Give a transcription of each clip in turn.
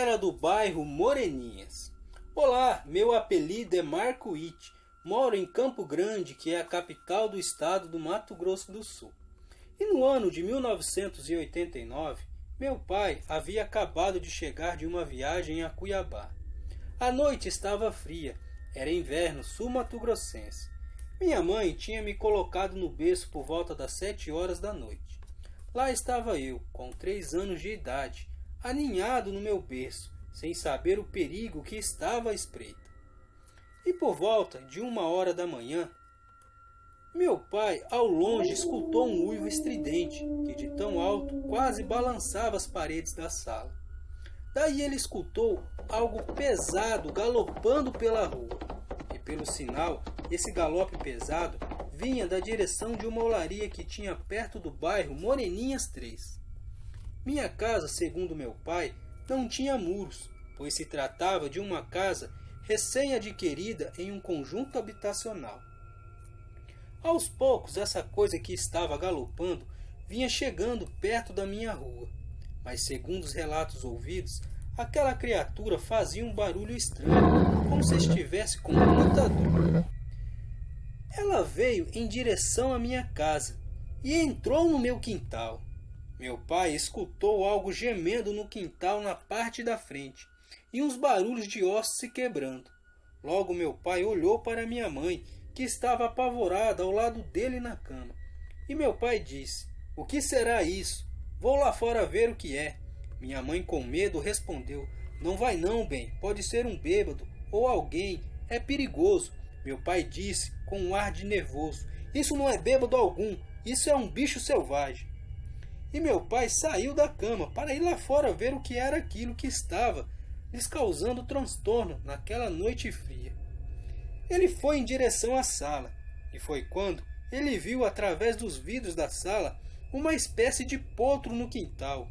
fera do bairro Moreninhas. Olá, meu apelido é Marco Witt, moro em Campo Grande, que é a capital do estado do Mato Grosso do Sul. E no ano de 1989, meu pai havia acabado de chegar de uma viagem a Cuiabá. A noite estava fria, era inverno sul-mato-grossense. Minha mãe tinha me colocado no berço por volta das 7 horas da noite. Lá estava eu, com 3 anos de idade, aninhado no meu berço, sem saber o perigo que estava à espreita. E por volta de 1 hora da manhã, meu pai ao longe escutou um uivo estridente, que de tão alto quase balançava as paredes da sala. Daí ele escutou algo pesado galopando pela rua, e pelo sinal, esse galope pesado vinha da direção de uma olaria que tinha perto do bairro Moreninhas 3. Minha casa, segundo meu pai, não tinha muros, pois se tratava de uma casa recém-adquirida em um conjunto habitacional. Aos poucos, essa coisa que estava galopando vinha chegando perto da minha rua, mas segundo os relatos ouvidos, aquela criatura fazia um barulho estranho, como se estivesse com muita dor. Ela veio em direção à minha casa e entrou no meu quintal. Meu pai escutou algo gemendo no quintal na parte da frente e uns barulhos de ossos se quebrando. Logo meu pai olhou para minha mãe, que estava apavorada ao lado dele na cama. E meu pai disse: "O que será isso? Vou lá fora ver o que é." Minha mãe, com medo, respondeu: "Não vai não, bem, pode ser um bêbado ou alguém, é perigoso." Meu pai disse com um ar de nervoso: "Isso não é bêbado algum, isso é um bicho selvagem." E meu pai saiu da cama para ir lá fora ver o que era aquilo que estava lhes causando transtorno naquela noite fria. Ele foi em direção à sala, e foi quando ele viu através dos vidros da sala uma espécie de potro no quintal.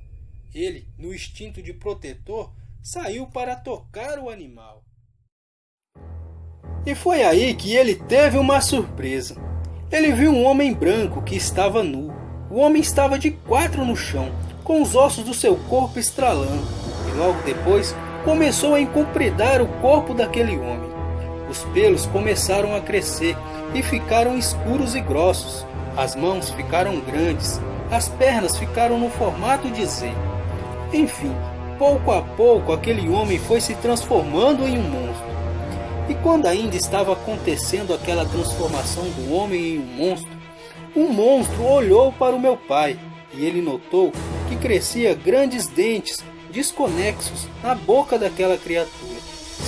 Ele, no instinto de protetor, saiu para tocar o animal. E foi aí que ele teve uma surpresa. Ele viu um homem branco que estava nu. O homem estava de 4 no chão, com os ossos do seu corpo estralando, e logo depois começou a encompridar o corpo daquele homem. Os pelos começaram a crescer e ficaram escuros e grossos. As mãos ficaram grandes, as pernas ficaram no formato de Z. Enfim, pouco a pouco aquele homem foi se transformando em um monstro. E quando ainda estava acontecendo aquela transformação do homem em um monstro olhou para o meu pai, e ele notou que crescia grandes dentes desconexos na boca daquela criatura.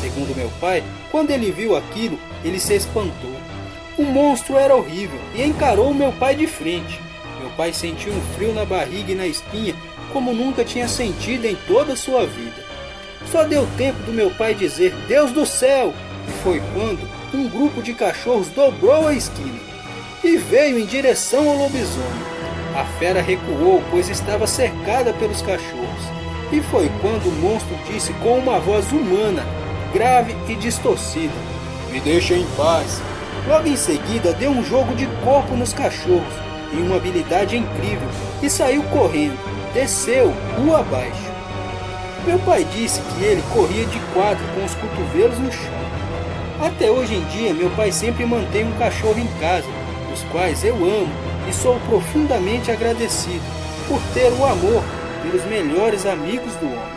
Segundo meu pai, quando ele viu aquilo, ele se espantou. O monstro era horrível e encarou meu pai de frente. Meu pai sentiu um frio na barriga e na espinha como nunca tinha sentido em toda a sua vida. Só deu tempo do meu pai dizer: "Deus do céu!" E foi quando um grupo de cachorros dobrou a esquina e veio em direção ao lobisomem. A fera recuou, pois estava cercada pelos cachorros. E foi quando o monstro disse com uma voz humana, grave e distorcida: "Me deixem em paz." Logo em seguida deu um jogo de corpo nos cachorros, em uma habilidade incrível, e saiu correndo, desceu rua abaixo. Meu pai disse que ele corria de 4 com os cotovelos no chão. Até hoje em dia meu pai sempre mantém um cachorro em casa, os quais eu amo e sou profundamente agradecido por ter o amor pelos melhores amigos do homem.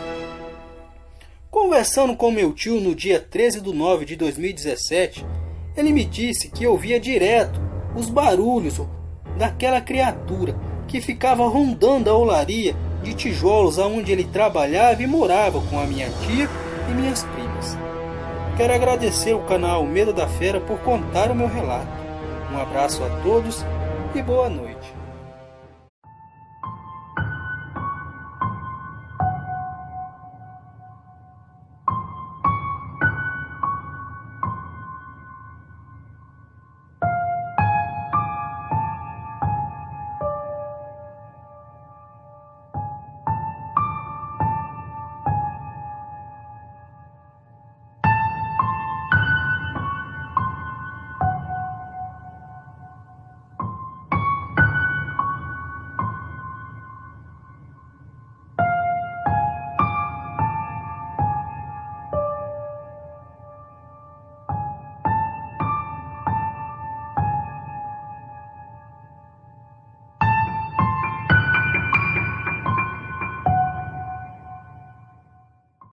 Conversando com meu tio no dia 13/9 de 2017, ele me disse que ouvia direto os barulhos daquela criatura que ficava rondando a olaria de tijolos aonde ele trabalhava e morava com a minha tia e minhas primas. Quero agradecer o canal Medo da Fera por contar o meu relato. Um abraço a todos e boa noite.